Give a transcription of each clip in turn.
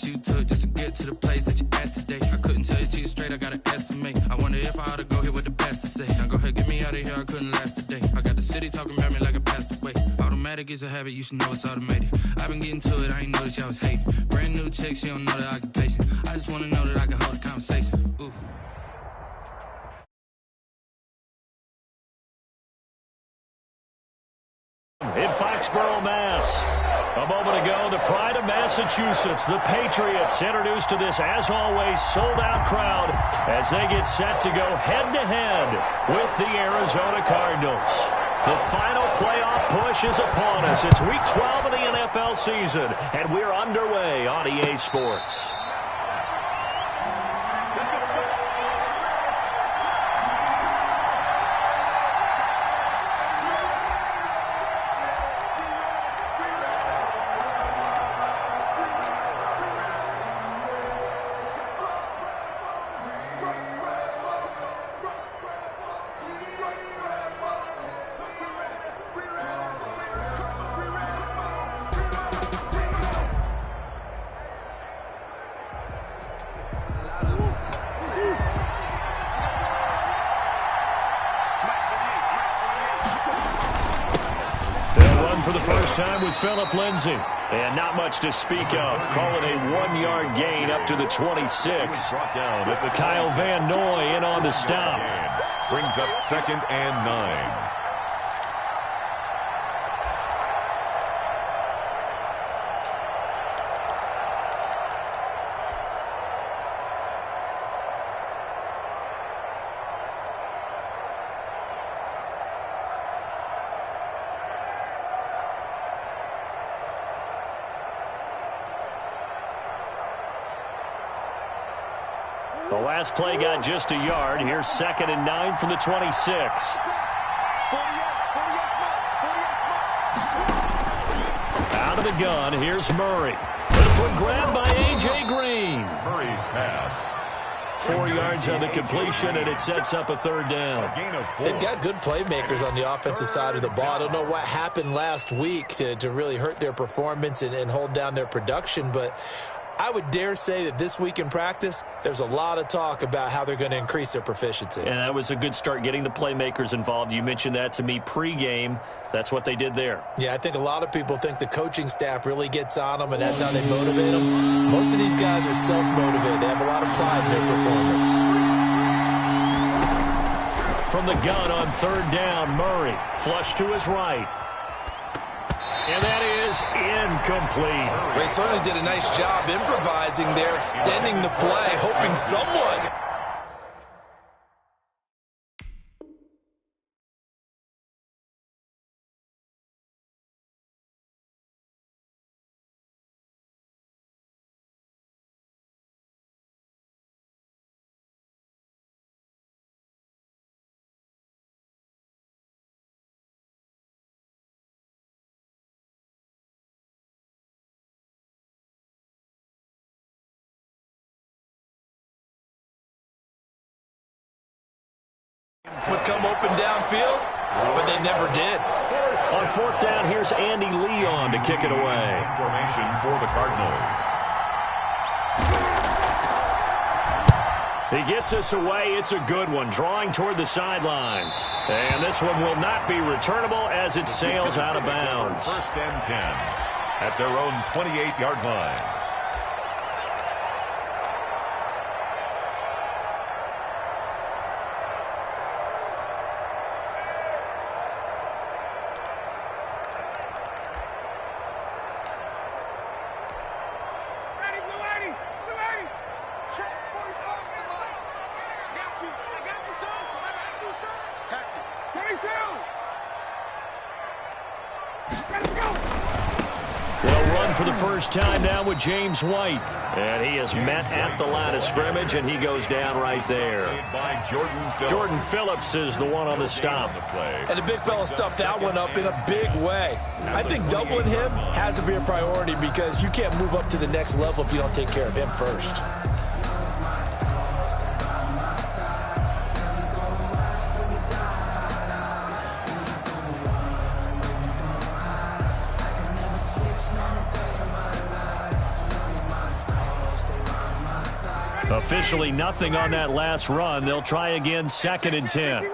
you took just to get to the place that you're at today. I couldn't tell you to you straight, I gotta estimate. I wonder if I ought to go here with the past to say. Now go ahead, get me out of here, I couldn't last a day. I got the city talking about me like I passed away. Automatic is a habit, you should know it's automated. I've been getting to it, I ain't noticed y'all was hating. Brand new chick, she don't know the occupation. I just wanna know that I can hold a conversation. Ooh. In Foxborough, Mass. A moment ago, the pride of Massachusetts, the Patriots, introduced to this, as always, sold-out crowd as they get set to go head-to-head with the Arizona Cardinals. The final playoff push is upon us. It's Week 12 of the NFL season, and we're underway on EA Sports. For the first time with Phillip Lindsay. And not much to speak of. Call it a 1-yard gain up to the 26. Kyle Van Noy in on the stop. Brings up 2nd and 9. The last play got just a yard. Here's 2nd and 9 from the 26. Out of the gun, here's Murray. This one grabbed by A.J. Green. Murray's pass. 4 yards on the completion, and it sets up a 3rd down. They've got good playmakers on the offensive side of the ball. I don't know what happened last week to really hurt their performance and hold down their production, but I would dare say that this week in practice, there's a lot of talk about how they're going to increase their proficiency. And that was a good start, getting the playmakers involved. You mentioned that to me pregame. That's what they did there. Yeah, I think a lot of people think the coaching staff really gets on them, and that's how they motivate them. Most of these guys are self-motivated. They have a lot of pride in their performance. From the gun on 3rd down, Murray. Flush to his right. And that is incomplete. They certainly did a nice job improvising there, extending the play, hoping someone. Would come open downfield, but they never did. On 4th down, here's Andy Leon to kick it away. Formation for the Cardinals. He gets us away. It's a good one, drawing toward the sidelines. And this one will not be returnable as it sails out of bounds. 1st and 10 at their own 28-yard line. For the first time now with James White. And he is met at the line of scrimmage, and he goes down right there. By Jordan Phillips is the one on the stop. And the big fella stuffed that one up in a big way. I think doubling him has to be a priority because you can't move up to the next level if you don't take care of him first. Officially nothing on that last run. They'll try again, 2nd and 10.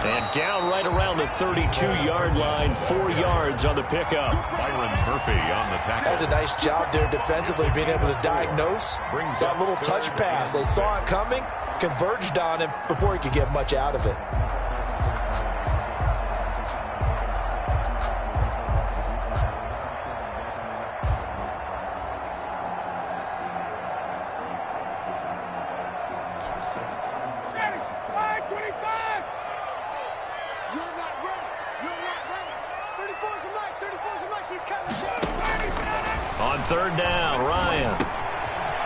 And down right around the 32-yard line, 4 yards on the pickup. Byron Murphy on the tackle. That's a nice job there defensively, being able to diagnose that little touch pass. They saw it coming, converged on him before he could get much out of it. On 3rd down, Ryan.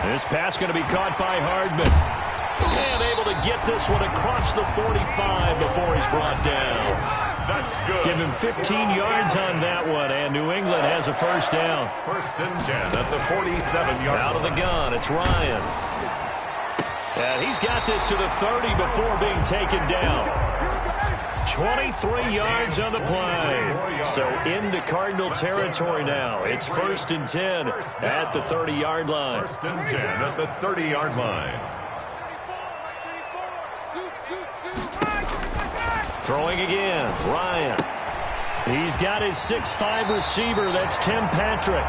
This pass going to be caught by Hardman. And able to get this one across the 45 before he's brought down. That's good. Give him 15 yards on that one, and New England has a 1st down. 1st and 10 at the 47-yard line. Out of the gun, it's Ryan. And he's got this to the 30 before being taken down. 23 yards on the play. So into Cardinal territory now. It's 1st and 10 at the 30-yard line. 1st and 10 at the 30-yard line. Throwing again, Ryan. He's got his 6'5 receiver. That's Tim Patrick.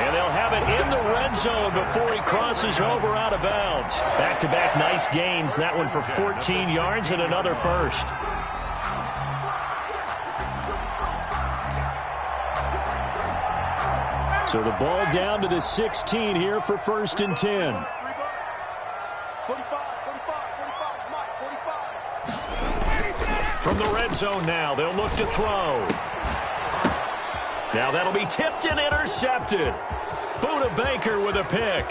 And they'll have it in the red zone before he crosses over out of bounds. Back-to-back nice gains. That one for 14 yards and another 1st. So the ball down to the 16 here for 1st and 10. 45. From the red zone now, they'll look to throw. Now that'll be tipped and intercepted. Buda Baker with a pick.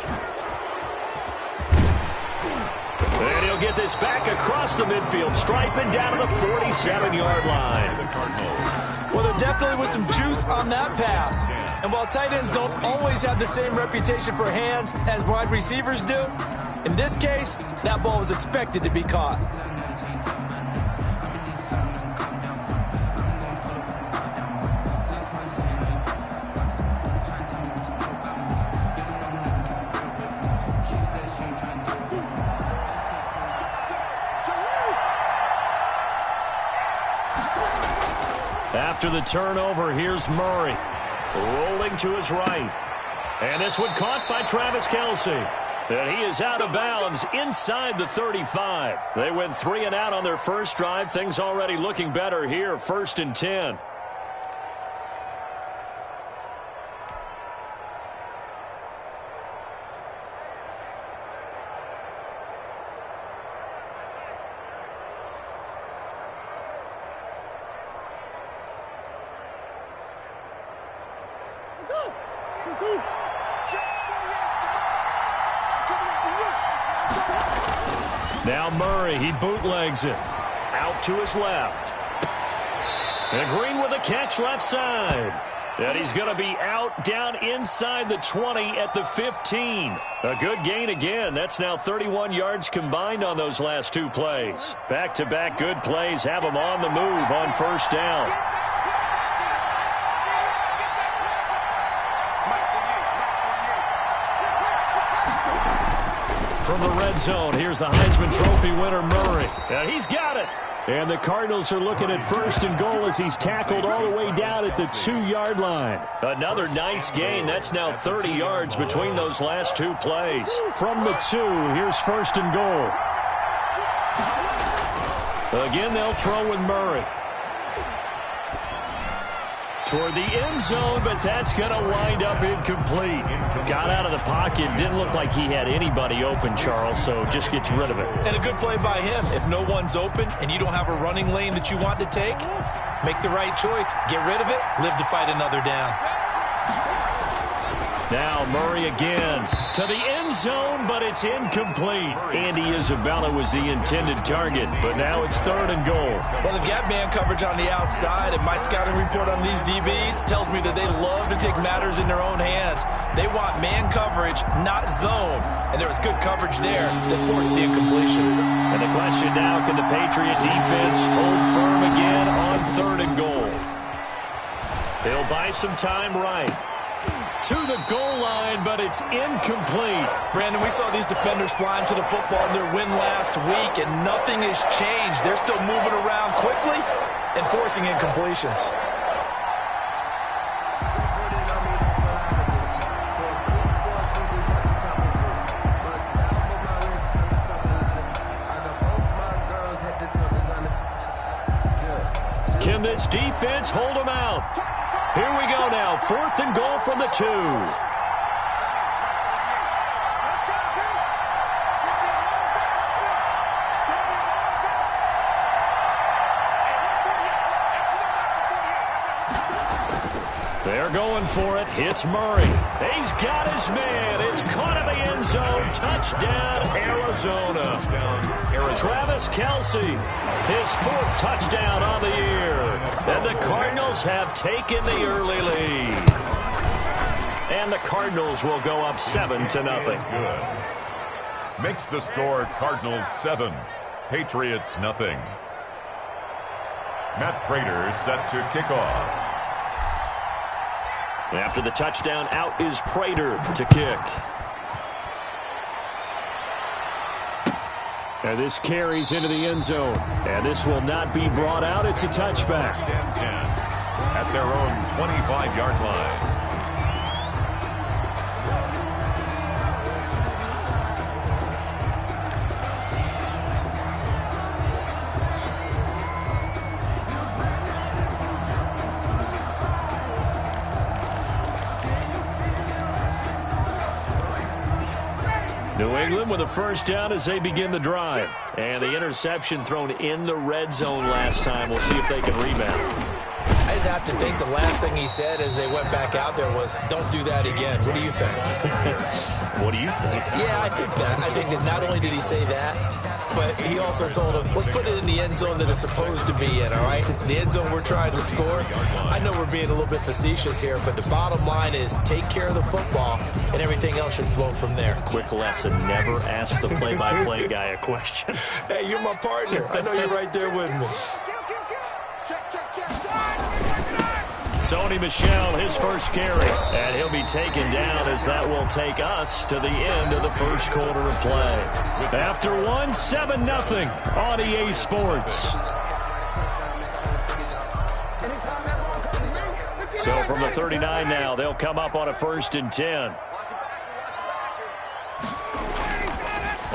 And he'll get this back across the midfield, striping down to the 47-yard line. Well, there definitely was some juice on that pass. And while tight ends don't always have the same reputation for hands as wide receivers do, in this case, that ball was expected to be caught. After the turnover, here's Murray. Rolling to his right. And this one caught by Travis Kelce. And he is out of bounds inside the 35. They went 3 and out on their first drive. Things already looking better here. 1st and 10. Now Murray, he bootlegs it. Out to his left. And Green with a catch left side. And he's going to be out down inside the 20 at the 15. A good gain again. That's now 31 yards combined on those last 2 plays. Back-to-back good plays have him on the move on 1st down. From the red zone, here's the Heisman Trophy winner, Murray. And he's got it. And the Cardinals are looking at 1st and goal as he's tackled all the way down at the 2-yard line. Another nice gain. That's now 30 yards between those last 2 plays. From the 2, here's 1st and goal. Again, they'll throw with Murray. Toward the end zone, but that's going to wind up incomplete. Got out of the pocket. Didn't look like he had anybody open, Charles, so just gets rid of it. And a good play by him. If no one's open and you don't have a running lane that you want to take, make the right choice. Get rid of it. Live to fight another down. Now Murray again to the end zone, but it's incomplete. Andy Isabella was the intended target, but now it's 3rd and goal. Well, they've got man coverage on the outside, and my scouting report on these DBs tells me that they love to take matters in their own hands. They want man coverage, not zone, and there was good coverage there that forced the incompletion. And the question now, can the Patriot defense hold firm again on 3rd and goal? He'll buy some time right. To the goal line, but it's incomplete. Brandon, we saw these defenders flying to the football in their win last week, and nothing has changed. They're still moving around quickly and forcing incompletions. Can this defense hold them out? Here we go now. 4th and goal from the 2. They're going for it. It's Murray. He's got his man. It's caught in the end zone. Touchdown, Arizona. Travis Kelce, his 4th touchdown on the year. And the Cardinals have taken the early lead. And the Cardinals will go up 7-0. Good. Makes the score Cardinals 7, Patriots nothing. Matt Prater set to kick off. After the touchdown, out is Prater to kick. And this carries into the end zone. And this will not be brought out. It's a touchback. First and 10 at their own 25-yard line. New England with a first down as they begin the drive. And the interception thrown in the red zone last time. We'll see if they can rebound. I just have to think the last thing he said as they went back out there was, don't do that again. What do you think? What do you think? Yeah, I think that. I think that not only did he say that, but he also told him, let's put it in the end zone that it's supposed to be in, all right? The end zone we're trying to score. I know we're being a little bit facetious here, but the bottom line is take care of the football, and everything else should flow from there. Quick lesson, never ask the play-by-play guy a question. Hey, you're my partner. I know you're right there with me. Sony Michel, his first carry, and he'll be taken down as that will take us to the end of the first quarter of play. After 7-0 on EA Sports. So from the 39 now, they'll come up on a 1st and 10.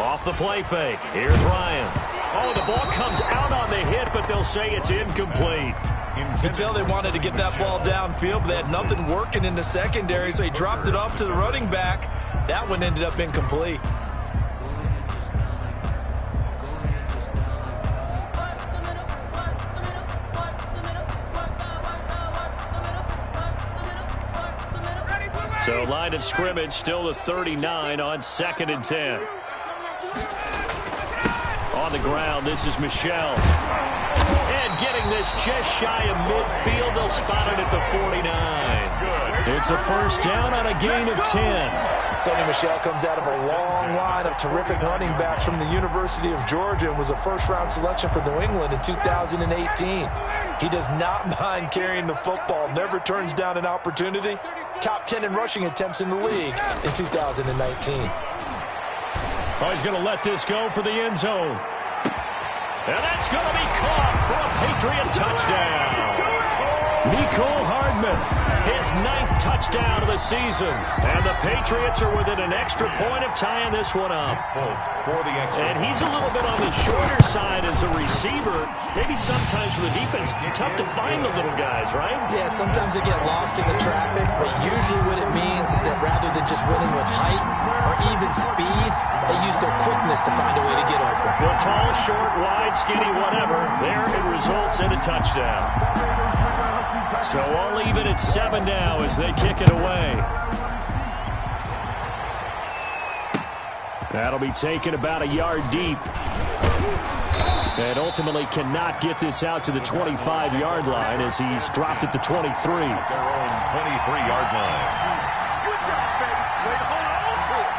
Off the play fake. Here's Ryan. Oh, the ball comes out on the hit, but they'll say it's incomplete. You could tell they wanted to get that ball downfield, but they had nothing working in the secondary, so he dropped it off to the running back. That one ended up incomplete. So line of scrimmage still the 39 on 2nd and 10. On the ground, this is Michel. And getting this just shy of midfield, they'll spot it at the 49. It's a first down on a gain of 10. Sony Michel comes out of a long line of terrific running backs from the University of Georgia and was a first-round selection for New England in 2018. He does not mind carrying the football, never turns down an opportunity. Top 10 in rushing attempts in the league in 2019. Oh, he's going to let this go for the end zone. And that's going to be caught for a Patriot touchdown. Mecole Hardman, his 9th touchdown of the season. And the Patriots are within an extra point of tying this one up. And he's a little bit on the shorter side as a receiver. Maybe sometimes for the defense, tough to find the little guys, right? Yeah, sometimes they get lost in the traffic, but usually what it means is that rather than just winning with height or even speed, they use their quickness to find a way to get open. Well, tall, short, wide, skinny, whatever. There it results in a touchdown. So I'll leave it at 7 now as they kick it away. That'll be taken about a yard deep. And ultimately cannot get this out to the 25-yard line as he's dropped at the 23. Their own 23-yard line. Good job, baby. Way to hold on to it.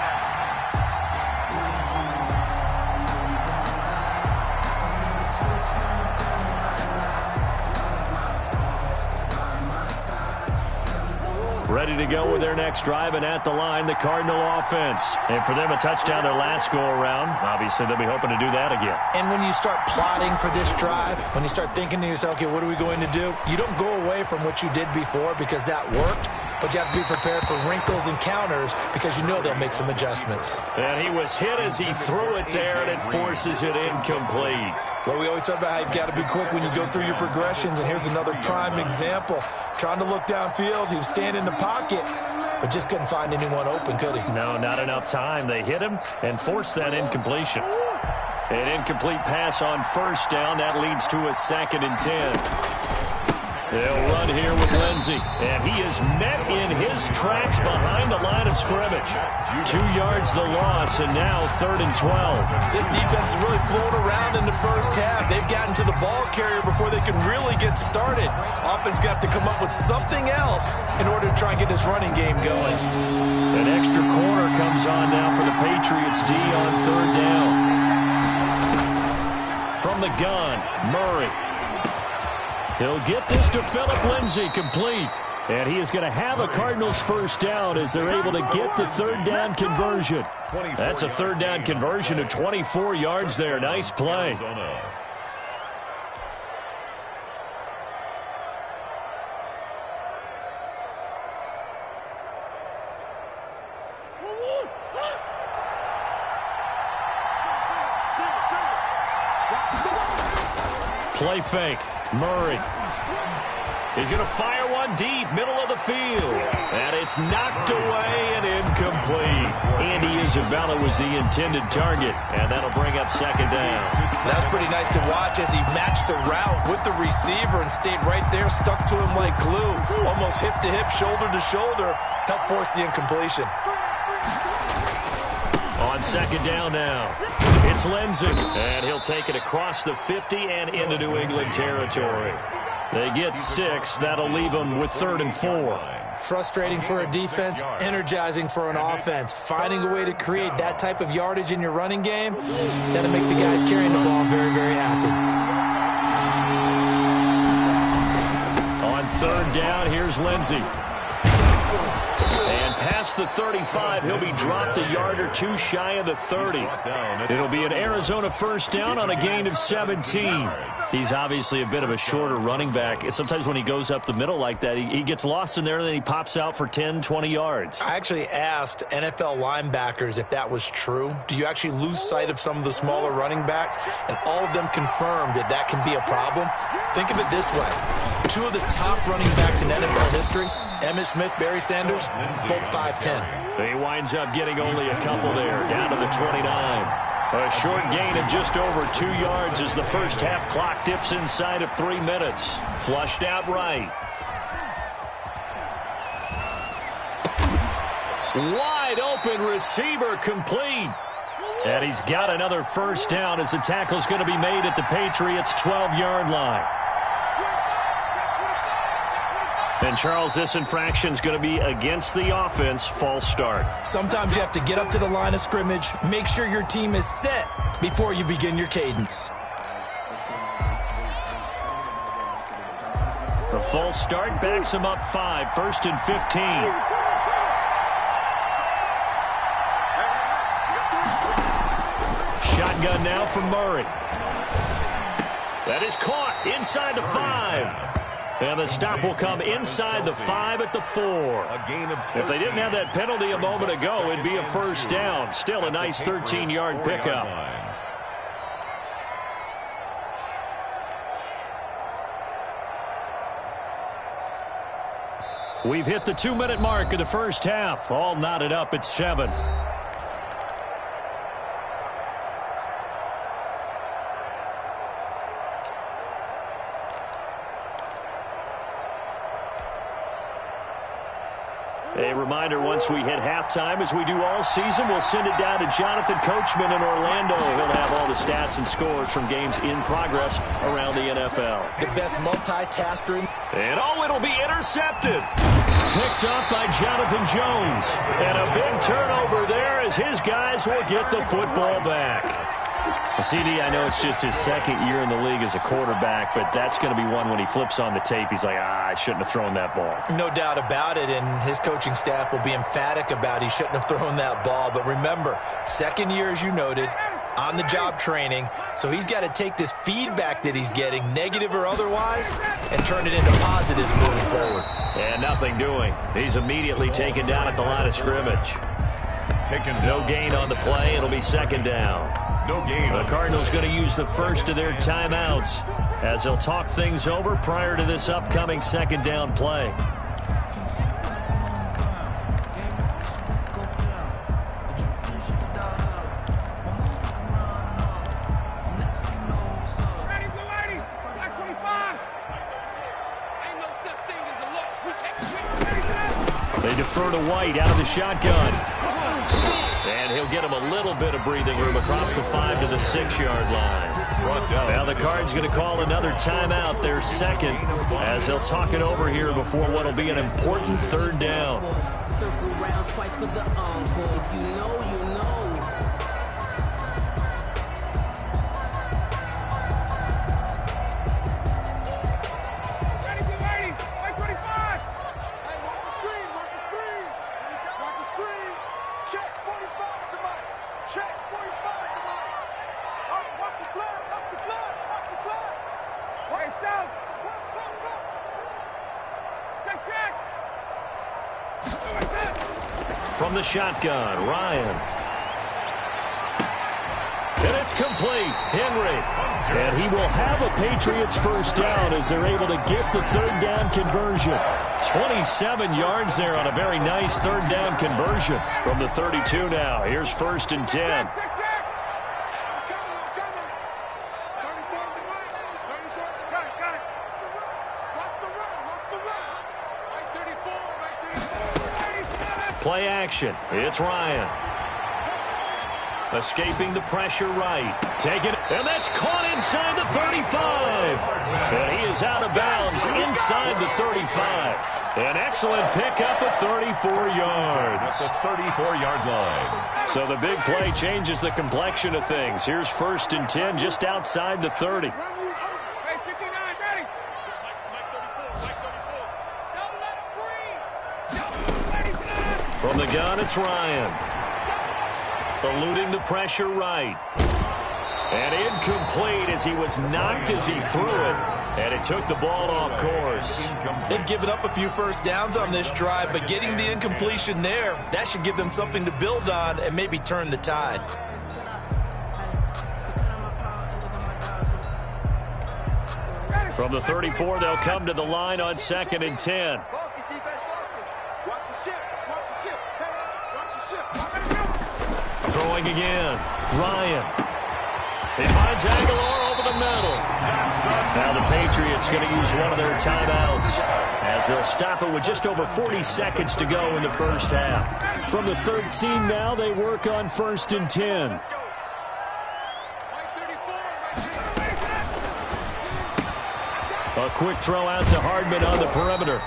Ready to go with their next drive, and at the line, the Cardinal offense. And for them, a touchdown their last go-around. Obviously, they'll be hoping to do that again. And when you start plotting for this drive, when you start thinking to yourself, okay, what are we going to do? You don't go away from what you did before because that worked, but you have to be prepared for wrinkles and counters because you know they'll make some adjustments. And he was hit as he threw it there, and it forces it incomplete. Well, we always talk about how you've got to be quick when you go through your progressions, and here's another prime example. Trying to look downfield, he was standing in the pocket, but just couldn't find anyone open, could he? No, not enough time. They hit him and forced that incompletion. An incomplete pass on first down. That leads to a 2nd and 10. They'll run here with Lindsey, and he is met in his tracks behind the line of scrimmage. 2 yards the loss, and now 3rd and 12. This defense is really floating around in the first half. They've gotten to the ball carrier before they can really get started. Offense got to come up with something else in order to try and get this running game going. An extra corner comes on now for the Patriots D on 3rd down. From the gun, Murray. He'll get this to Phillip Lindsay, complete. And he is going to have a Cardinals first down as they're able to get the 3rd down conversion. That's a 3rd down conversion of 24 yards there. Nice play. Play fake. Murray. He's going to fire one deep, middle of the field. And it's knocked away and incomplete. Andy Isabella was the intended target, and that'll bring up 2nd down. That's pretty nice to watch as he matched the route with the receiver and stayed right there, stuck to him like glue. Almost hip to hip, shoulder to shoulder. Helped force the incompletion. On 2nd down now, it's Lindsey, and he'll take it across the 50 and into New England territory. They get 6. That'll leave them with 3rd and 4. Frustrating for a defense, energizing for an offense. Finding a way to create that type of yardage in your running game, that'll make the guys carrying the ball very, very happy. On 3rd down, here's Lindsey. And past the 35, he'll be dropped a yard or 2 shy of the 30. It'll be an Arizona first down on a gain of 17. He's obviously a bit of a shorter running back. Sometimes when he goes up the middle like that, he gets lost in there, and then he pops out for 10, 20 yards. I actually asked NFL linebackers if that was true. Do you actually lose sight of some of the smaller running backs? And all of them confirmed that that can be a problem. Think of it this way. 2 of the top running backs in NFL history, Emmitt Smith, Barry Sanders, both 5'10". He winds up getting only a couple there, down to the 29. A short gain of just over 2 yards as the first half clock dips inside of 3 minutes. Flushed out right. Wide open receiver, complete. And he's got another first down as the tackle's going to be made at the Patriots' 12-yard line. And, Charles, this infraction's going to be against the offense. False start. Sometimes you have to get up to the line of scrimmage, make sure your team is set before you begin your cadence. The false start backs him up 5, 1st and 15. Shotgun now from Murray. That is caught inside the 5. And the stop will come inside the 5 at the 4. If they didn't have that penalty a moment ago, it'd be a first down. Still a nice 13-yard pickup. We've hit the 2-minute mark of the first half. All knotted up at 7. A reminder, once we hit halftime, as we do all season, we'll send it down to Jonathan Coachman in Orlando. He'll have all the stats and scores from games in progress around the NFL. The best multitasker. And it'll be intercepted. Picked up by Jonathan Jones. And a big turnover there as his guys will get the football back. CD, I know it's just his second year in the league as a quarterback, but that's going to be one when he flips on the tape, he's like, I shouldn't have thrown that ball. No doubt about it, and his coaching staff will be emphatic about he shouldn't have thrown that ball. But remember, second year, as you noted, on-the-job training, so he's got to take this feedback that he's getting, negative or otherwise, and turn it into positives moving forward. And nothing doing. He's immediately taken down at the line of scrimmage. No gain on the play. It'll be second down. No gain. The Cardinals going to use the first of their timeouts as they'll talk things over prior to this upcoming second down play. They defer to White out of the shotgun. And he'll get him a little bit of breathing room across the 5 to the 6-yard line. Now the Cards going to call another timeout, their second, as they'll talk it over here before what will be an important third down. Circle round twice for the encore. If you know, you know. From the shotgun, Ryan. And it's complete. Henry. And he will have a Patriots first down as they're able to get the third down conversion. 27 yards there on a very nice third down conversion. From the 32 now. Here's 1st and 10. Play action. It's Ryan. Escaping the pressure right. Taking it. And that's caught inside the 35. And he is out of bounds inside the 35. An excellent pickup of 34 yards. At the 34-yard line. So the big play changes the complexion of things. Here's 1st and 10 just outside the 30. From the gun, it's Ryan. Eluding the pressure right. And incomplete as he was knocked as he threw it. And it took the ball off course. They've given up a few first downs on this drive, but getting the incompletion there, that should give them something to build on and maybe turn the tide. From the 34, they'll come to the line on 2nd and 10. Throwing again. Ryan. He finds Aguilar over the middle. Now the Patriots going to use one of their timeouts as they'll stop it with just over 40 seconds to go in the first half. From the 13 now, they work on 1st and 10. A quick throw out to Hardman on the perimeter.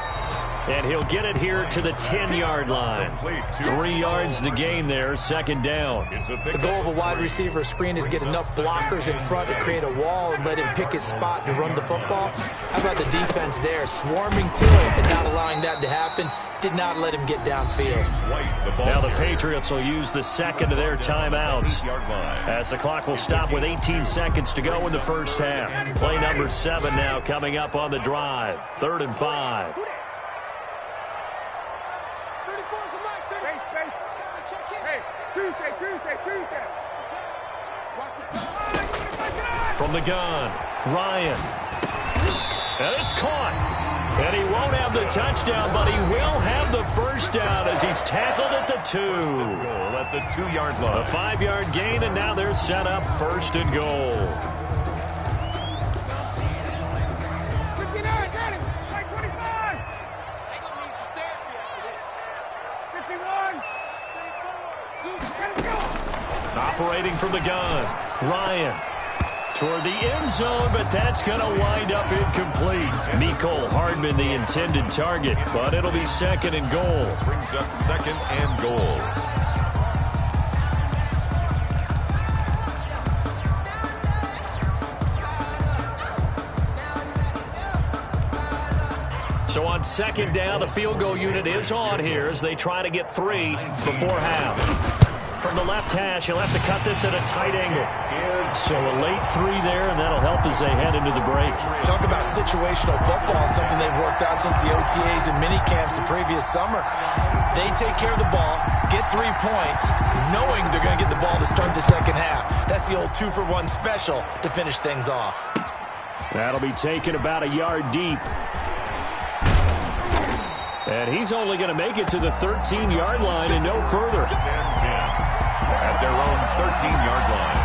And he'll get it here to the 10-yard line. 3 yards the gain there, 2nd down. The goal of a wide receiver screen is get enough blockers in front to create a wall and let him pick his spot to run the football. How about the defense there, swarming to it and not allowing that to happen? Did not let him get downfield. Now the Patriots will use the second of their timeouts as the clock will stop with 18 seconds to go in the first half. Play number 7 now coming up on the drive. 3rd and 5. From the gun, Ryan. And it's caught. And he won't have the touchdown, but he will have the first down as he's tackled at the 2. Goal at the 2-yard line. A 5-yard gain, and now they're set up 1st and goal. Operating from the gun, Ryan. Toward the end zone, but that's going to wind up incomplete. Mecole Hardman, the intended target, but it'll be 2nd and goal. Brings up 2nd and goal. So on second down, the field goal unit is on here as they try to get 3 before half. From the left hash, he'll have to cut this at a tight angle. So a late 3 there, and that'll help as they head into the break. Talk about situational football, and something they've worked out since the OTAs and mini camps the previous summer. They take care of the ball, get 3 points, knowing they're going to get the ball to start the second half. That's the old 2-for-1 special to finish things off. That'll be taken about a yard deep. And he's only going to make it to the 13-yard line and no further. 10 at their own 13-yard line.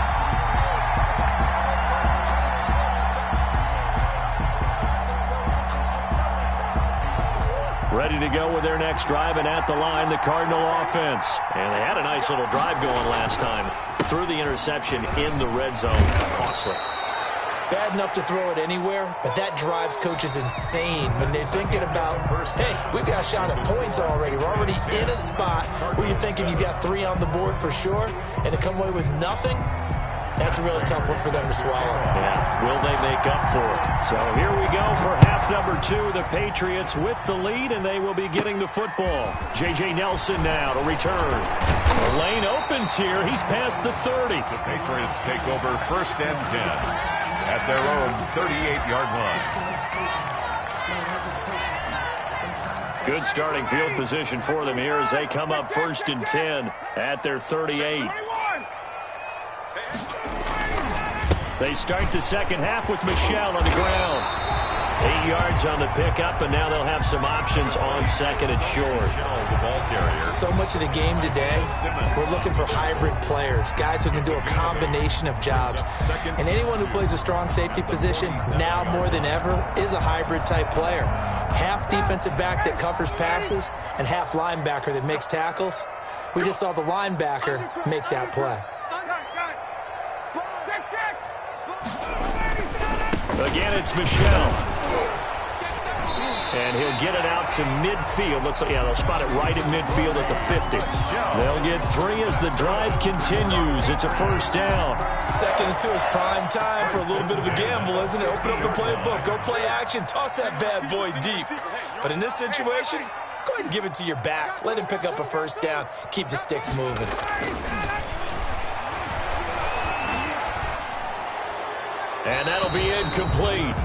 Ready to go with their next drive, and at the line, the Cardinal offense. And they had a nice little drive going last time. Threw the interception in the red zone. Costly. Bad enough to throw it anywhere, but that drives coaches insane when they're thinking about, hey, we've got a shot at points already. We're already in a spot where you're thinking you got 3 on the board for sure, and to come away with nothing, that's a really tough one for them to swallow. Yeah, will they make up for it? So here we go for half number 2. The Patriots with the lead, and they will be getting the football. J.J. Nelson now to return. The lane opens here. He's past the 30. The Patriots take over 1st and 10 at their own 38-yard line. Good starting field position for them here as they come up 1st and 10 at their 38. They start the second half with Michel on the ground. 8 yards on the pickup, and now they'll have some options on 2nd and short. So much of the game today, we're looking for hybrid players, guys who can do a combination of jobs. And anyone who plays a strong safety position, now more than ever, is a hybrid-type player. Half defensive back that covers passes and half linebacker that makes tackles. We just saw the linebacker make that play. Again, it's Michel. And he'll get it out to midfield. They'll spot it right at midfield at the 50. They'll get 3 as the drive continues. It's a 1st down. 2nd and 2 is prime time for a little bit of a gamble, isn't it? Open up the playbook. Go play action. Toss that bad boy deep. But in this situation, go ahead and give it to your back. Let him pick up a 1st down. Keep the sticks moving. And that'll be incomplete.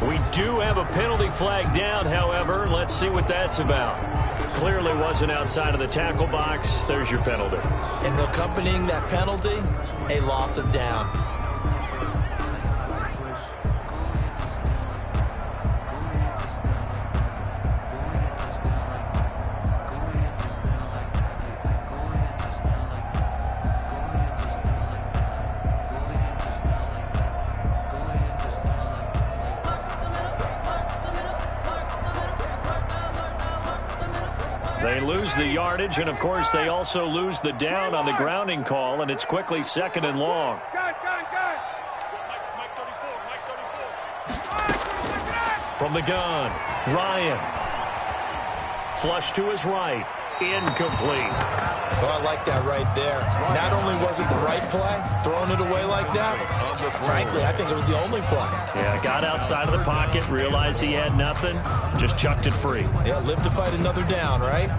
We do have a penalty flag down, however. Let's see what that's about. Clearly wasn't outside of the tackle box. There's your penalty. And accompanying that penalty, a loss of down. They lose the yardage, and, of course, they also lose the down on the grounding call, and it's quickly 2nd and long. From the gun, Ryan. Flush to his right. Incomplete. Oh, I like that right there. Not only was it the right play, throwing it away like that, frankly, I think it was the only play. Yeah, got outside of the pocket, realized he had nothing, just chucked it free. Yeah, live to fight another down, right?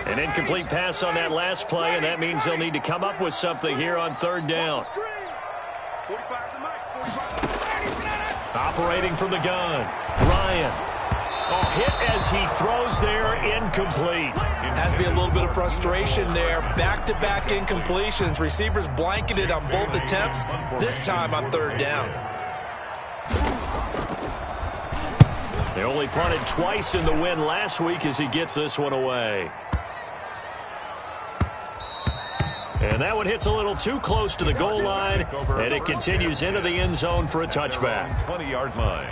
An incomplete pass on that last play, and that means they'll need to come up with something here on 3rd down. Operating from the gun, Ryan. Oh, hit as he throws there, incomplete. Has to be a little bit of frustration there. Back-to-back incompletions. Receivers blanketed on both attempts, this time on 3rd down. They only punted twice in the win last week as he gets this one away. And that one hits a little too close to the goal line, and it continues into the end zone for a touchback. 20-yard line.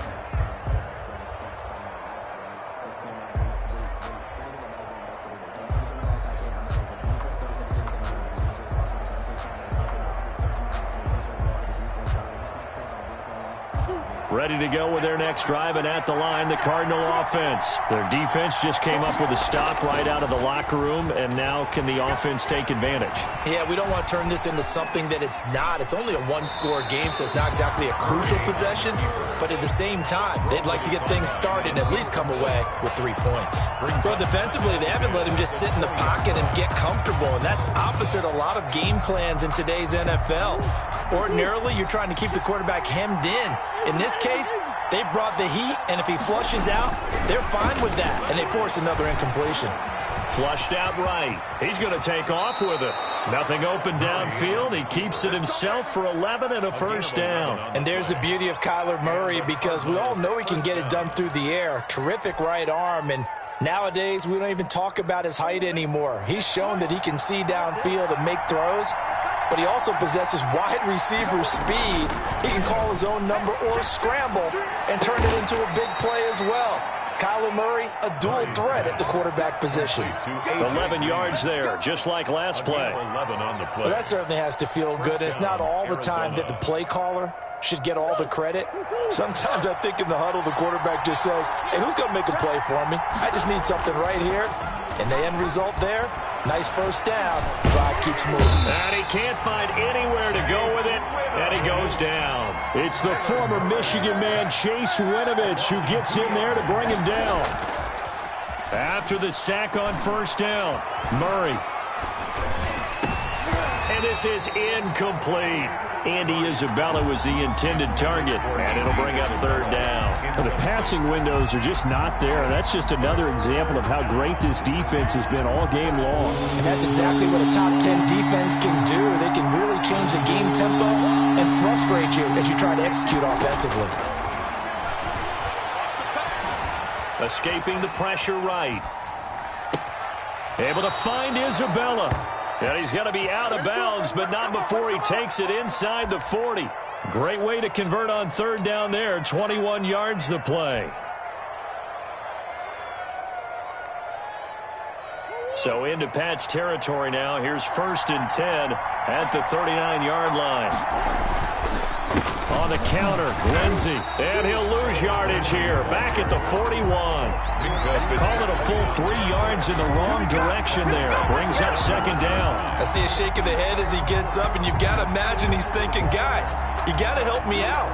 ready to go with their next drive, and at the line, the Cardinal offense. Their defense just came up with a stop right out of the locker room, and now can the offense take advantage? Yeah, we don't want to turn this into something that it's not. It's only a one-score game, so it's not exactly a crucial possession, but at the same time, they'd like to get things started and at least come away with 3 points. Well, defensively, they haven't let him just sit in the pocket and get comfortable, and that's opposite a lot of game plans in today's NFL. Ordinarily, you're trying to keep the quarterback hemmed in. In this case, they brought the heat, and if he flushes out, they're fine with that, and they force another incompletion. Flushed out right. He's going to take off with it. Nothing open downfield. He keeps it himself for 11 and a first down. And there's the beauty of Kyler Murray, because we all know he can get it done through the air. Terrific right arm, and nowadays we don't even talk about his height anymore. He's shown that he can see downfield and make throws, but he also possesses wide receiver speed. He can call his own number or scramble and turn it into a big play as well. Kyler Murray, a dual threat at the quarterback position. 11 yards there, just like last play. Well, that certainly has to feel good. It's not all the time that the play caller should get all the credit. Sometimes I think in the huddle, the quarterback just says, hey, who's going to make a play for me? I just need something right here. And the end result there, nice first down. Drive keeps moving. And he can't find anywhere to go with it, and he goes down. It's the former Michigan man, Chase Winovich, who gets in there to bring him down. After the sack on first down, Murray. And this is incomplete. Andy Isabella was the intended target, and it'll bring up third down. Well, the passing windows are just not there. That's just another example of how great this defense has been all game long. And that's exactly what a top 10 defense can do. They can really change the game tempo and frustrate you as you try to execute offensively. Escaping the pressure right. Able to find Isabella. And he's going to be out of bounds, but not before he takes it inside the 40. Great way to convert on third down there. 21 yards the play. So into Pat's territory now. Here's 1st and 10 at the 39-yard line. On the counter, Lindsey. And he'll lose yardage here. Back at the 41. Call it a full 3 yards in the wrong direction there. Brings up second down. I see a shake of the head as he gets up, and you've got to imagine he's thinking, guys, you got to help me out.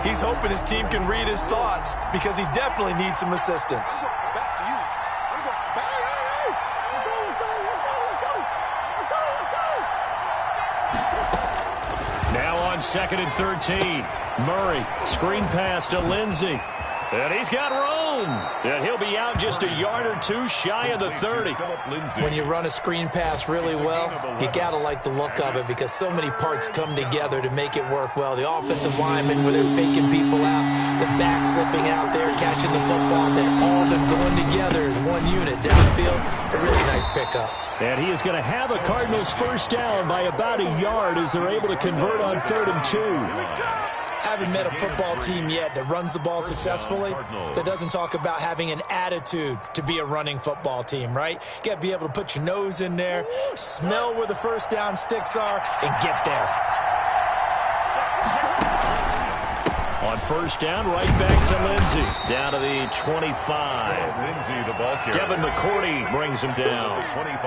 He's hoping his team can read his thoughts because he definitely needs some assistance. Back to you. I'm going back. Hey. Let's go. Now on 2nd and 13. Murray, screen pass to Lindsey. And he's got room. And he'll be out just a yard or two shy of the 30. When you run a screen pass really well, you got to like the look of it because so many parts come together to make it work well. The offensive linemen, where they're faking people out, the back slipping out there, catching the football, then all of them going together as one unit downfield. A really nice pickup. And he is going to have a Cardinals first down by about a yard as they're able to convert on 3rd and 2. Haven't met a football team yet that runs the ball successfully, that doesn't talk about having an attitude to be a running football team, right? You got to be able to put your nose in there, smell where the first down sticks are, and get there. On first down, right back to Lindsey. Down to the 25. Lindsey, the ball carrier. Devin McCourty brings him down.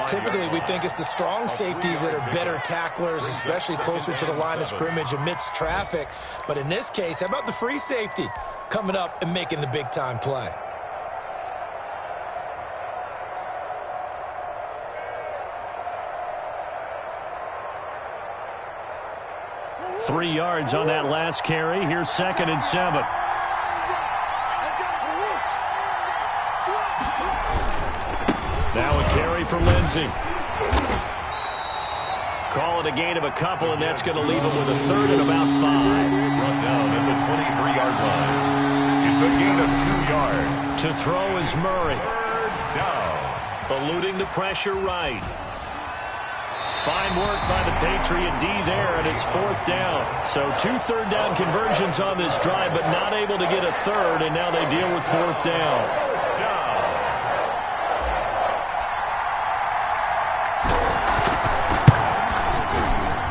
Typically, we think it's the strong safeties that are better tacklers, especially closer to the line of scrimmage amidst traffic. But in this case, how about the free safety coming up and making the big-time play? Three yards on that last carry. Here's 2nd and 7. Now a carry for Lindsey. Call it a gain of a couple, and that's going to leave him with a 3rd and about 5. Run down at the 23-yard line. It's a gain of 2 yards. To throw is Murray. 3rd down. Eluding the pressure right. Fine work by the Patriot D there, and it's 4th down. So 2 3rd down conversions on this drive, but not able to get a 3rd, and now they deal with 4th down.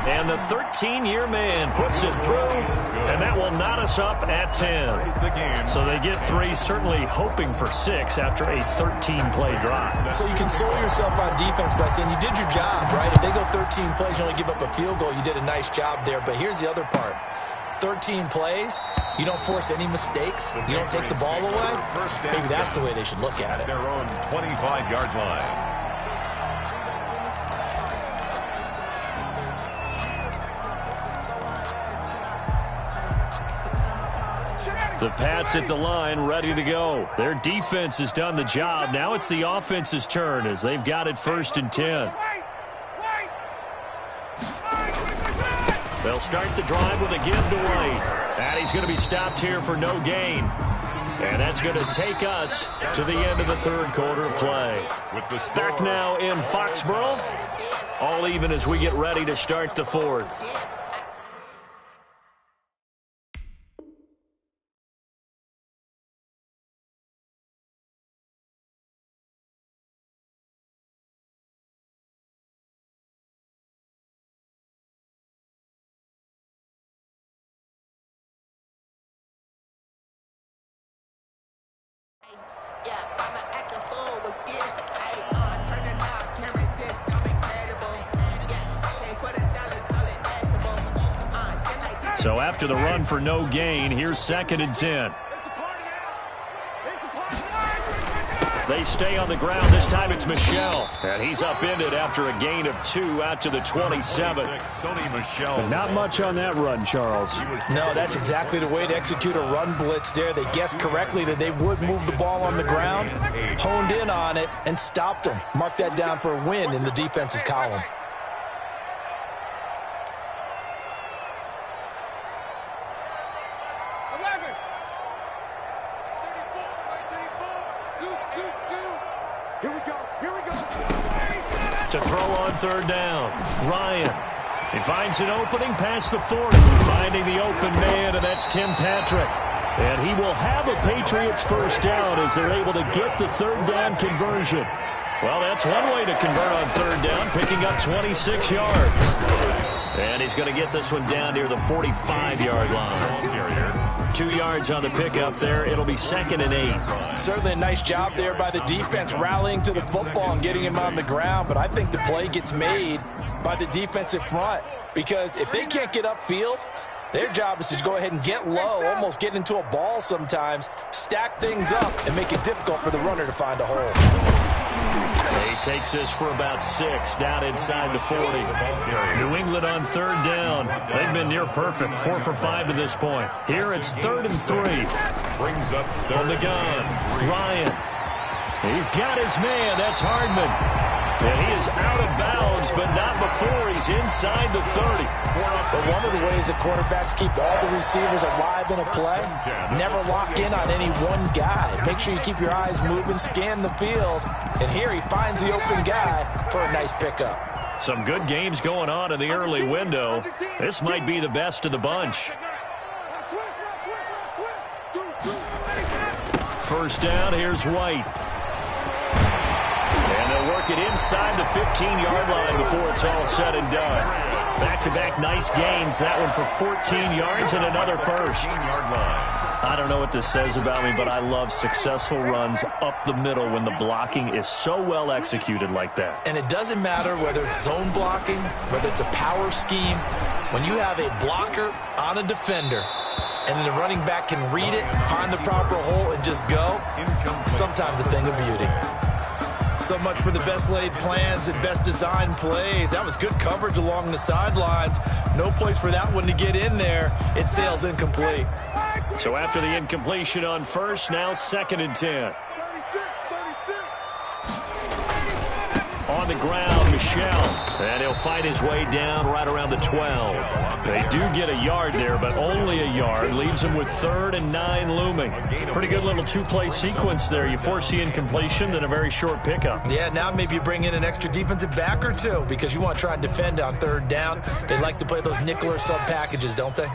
And And the 13-year man puts it through, and that will knot us up at 10. So they get 3, certainly hoping for 6 after a 13-play drive. So you console yourself on defense by saying you did your job, right? If they go 13 plays, you only give up a field goal, you did a nice job there. But here's the other part. 13 plays, you don't force any mistakes, you don't take the ball away. Maybe that's the way they should look at it. Their own 25-yard line. The Pats at the line, ready to go. Their defense has done the job. Now it's the offense's turn as they've got it 1st and 10. They'll start the drive with a give to White. And he's going to be stopped here for no gain. And that's going to take us to the end of the 3rd quarter of play. Back now in Foxborough. All even as we get ready to start the 4th. Yeah, I'm an acting fool with this. Turn the knob, camera system incredible. Yeah, can't put $1, call it vegetable. So after the run for no gain, here's 2nd and 10. They stay on the ground. This time it's Michel. And he's upended after a gain of 2 out to the 27. But not much on that run, Charles. No, that's exactly the way to execute a run blitz there. They guessed correctly that they would move the ball on the ground, honed in on it, and stopped them. Mark that down for a win in the defense's column. To throw on 3rd down, Ryan. He finds an opening past the 40, finding the open man, and that's Tim Patrick. And he will have a Patriots 1st down as they're able to get the 3rd down conversion. Well, that's one way to convert on 3rd down, picking up 26 yards. And he's going to get this one down near the 45-yard line. 2 yards on the pickup there. It'll be 2nd and 8. Certainly a nice job there by the defense rallying to the football and getting him on the ground. But I think the play gets made by the defensive front because if they can't get upfield, their job is to go ahead and get low, almost get into a ball sometimes, stack things up, and make it difficult for the runner to find a hole. He takes this for about 6 down inside the 40. New England on 3rd down. They've been near perfect, 4 for 5 to this point. Here it's 3rd and 3. Brings up From the gun, Ryan. He's got his man. That's Hardman. And he is out of bounds, but not before he's inside the 30. But one of the ways that quarterbacks keep all the receivers alive in a play, never lock in on any one guy. Make sure you keep your eyes moving, scan the field, and here he finds the open guy for a nice pickup. Some good games going on in the early window. This might be the best of the bunch. 1st down, here's White. And they'll work it inside the 15-yard line before it's all said and done. Back-to-back nice gains. That one for 14 yards and another 1st. I don't know what this says about me, but I love successful runs up the middle when the blocking is so well executed like that. And it doesn't matter whether it's zone blocking, whether it's a power scheme. When you have a blocker on a defender, and then the running back can read it, find the proper hole, and just go, sometimes a thing of beauty. So much for the best laid plans and best designed plays. That was good coverage along the sidelines. No place for that one to get in there. It sails incomplete. So after the incompletion on 1st, now 2nd and 10. On the ground, Michel. And he'll fight his way down right around the 12. They do get a yard there, but only a yard. Leaves him with 3rd and 9 looming. Pretty good little 2-play sequence there. You force the incompletion, then a very short pickup. Yeah, now maybe you bring in an extra defensive back or two because you want to try and defend on 3rd down. They like to play those nickel or sub packages, don't they?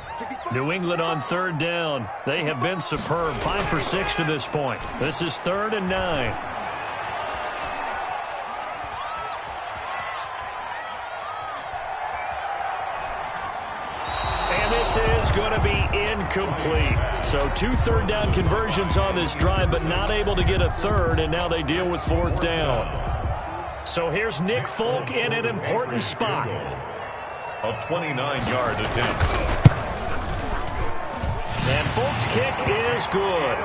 New England on 3rd down. They have been superb. 5 for 6 to this point. This is 3rd and 9. incomplete. So 2 third-down conversions on this drive, but not able to get a third, and now they deal with 4th down. So here's Nick Folk in an important spot. A 29-yard attempt. And Folk's kick is good.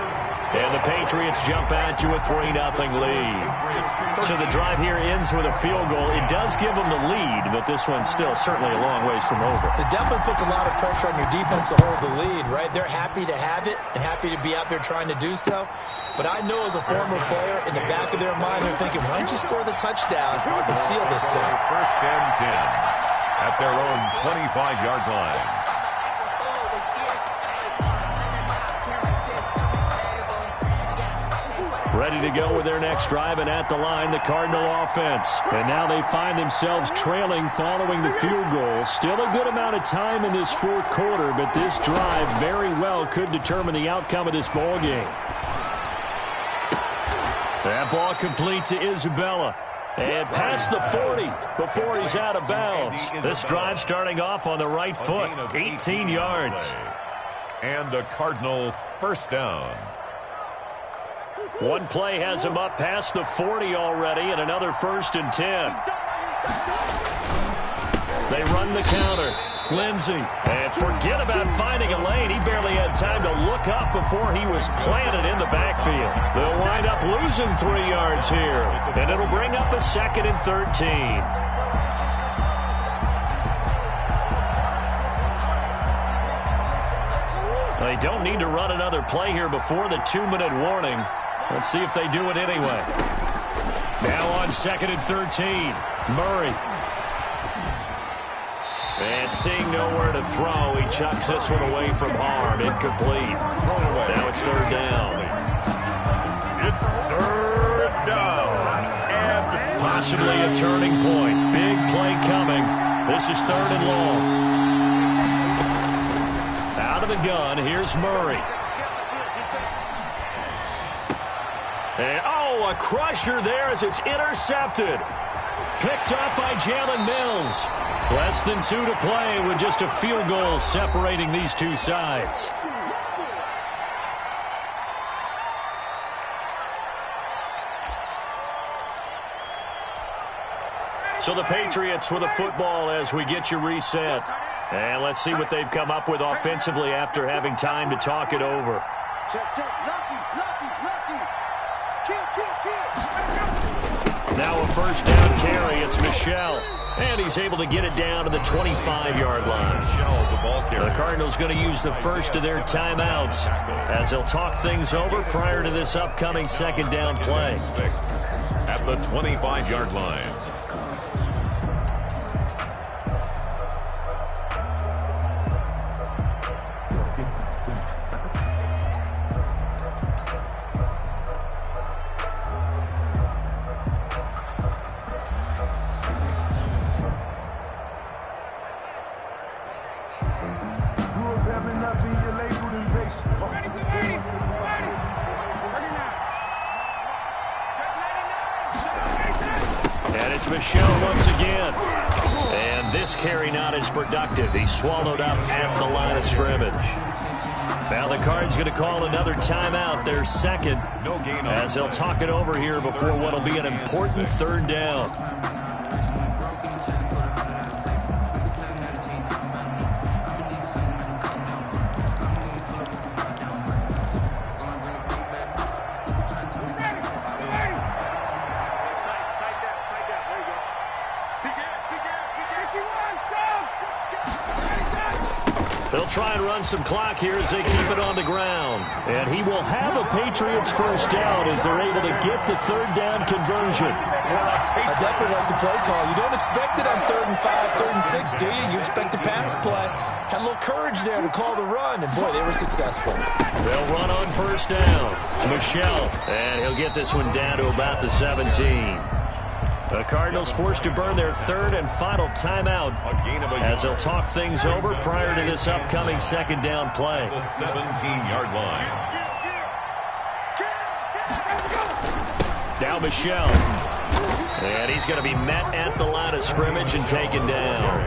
And the Patriots jump out to a 3-0 lead. So the drive here ends with a field goal. It does give them the lead, but this one's still certainly a long ways from over. It definitely puts a lot of pressure on your defense to hold the lead, right? They're happy to have it and happy to be out there trying to do so. But I know as a former player, in the back of their mind, they're thinking, why don't you score the touchdown and seal this thing? First and 10 at their own 25-yard line. Ready to go with their next drive, and at the line, the Cardinal offense. And now they find themselves trailing following the field goal. Still a good amount of time in this 4th quarter, but this drive very well could determine the outcome of this ball game. That ball complete to Isabella. And past the 40 before he's out of bounds. This drive starting off on the right foot, 18 yards. And a Cardinal first down. One play has him up past the 40 already, and another 1st and 10. They run the counter. Lindsey. And forget about finding a lane. He barely had time to look up before he was planted in the backfield. They'll wind up losing 3 yards here, and it'll bring up a 2nd and 13. They don't need to run another play here before the 2-minute warning. Let's see if they do it anyway. Now on 2nd and 13. Murray. And seeing nowhere to throw, he chucks this one away from harm. Incomplete. Now it's 3rd down. It's 3rd down. And possibly a turning point. Big play coming. This is 3rd and long. Out of the gun, here's Murray. And, oh, a crusher there as it's intercepted. Picked up by Jalen Mills. Less than 2 to play with just a field goal separating these two sides. So the Patriots with a football as we get you reset. And let's see what they've come up with offensively after having time to talk it over. Now a first down carry. It's Michel. And he's able to get it down to the 25-yard line. The Cardinals going to use the first of their timeouts as they'll talk things over prior to this upcoming 2nd down play. At the 25-yard line. And it's Michel once again. And this carry not as productive. He's swallowed up at the line of scrimmage. Now the Cards going to call another timeout, their second, as they'll talk it over here before what will be an important 3rd down. They'll try and run some clock here as they keep it on the ground. And he will have a Patriots first down as they're able to get the 3rd down conversion. I definitely like the play call. You don't expect it on 3rd and 5, 3rd and 6, do you? You expect a pass play. Had a little courage there to call the run, and boy, they were successful. They'll run on first down. Michel, and he'll get this one down to about the 17. The Cardinals forced to burn their 3rd and final timeout as they'll talk things over prior to this upcoming 2nd down play. The 17-yard line. Now Michel. And he's going to be met at the line of scrimmage and taken down.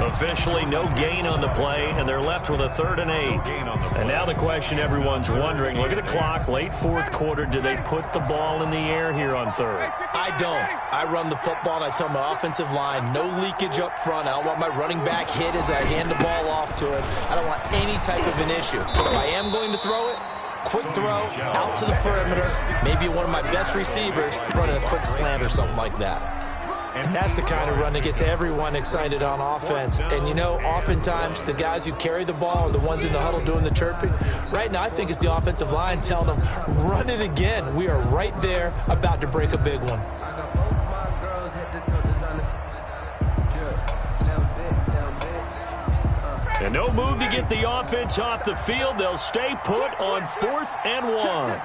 Officially no gain on the play, and they're left with a 3rd and 8. And now the question everyone's wondering, look at the clock, late 4th quarter, do they put the ball in the air here on 3rd? I don't. I run the football, and I tell my offensive line, no leakage up front. I don't want my running back hit as I hand the ball off to him. I don't want any type of an issue. If I am going to throw it, quick throw, out to the perimeter, maybe one of my best receivers running a quick slant or something like that. And that's the kind of run that gets everyone excited on offense. And, you know, oftentimes the guys who carry the ball are the ones in the huddle doing the chirping. Right now, I think it's the offensive line telling them, run it again. We are right there about to break a big one. And no move to get the offense off the field. They'll stay put on 4th and 1.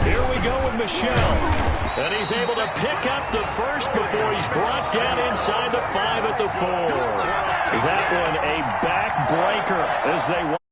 Here we go with Michel. And he's able to pick up the first before he's brought down inside the 5 at the 4. That one a backbreaker as they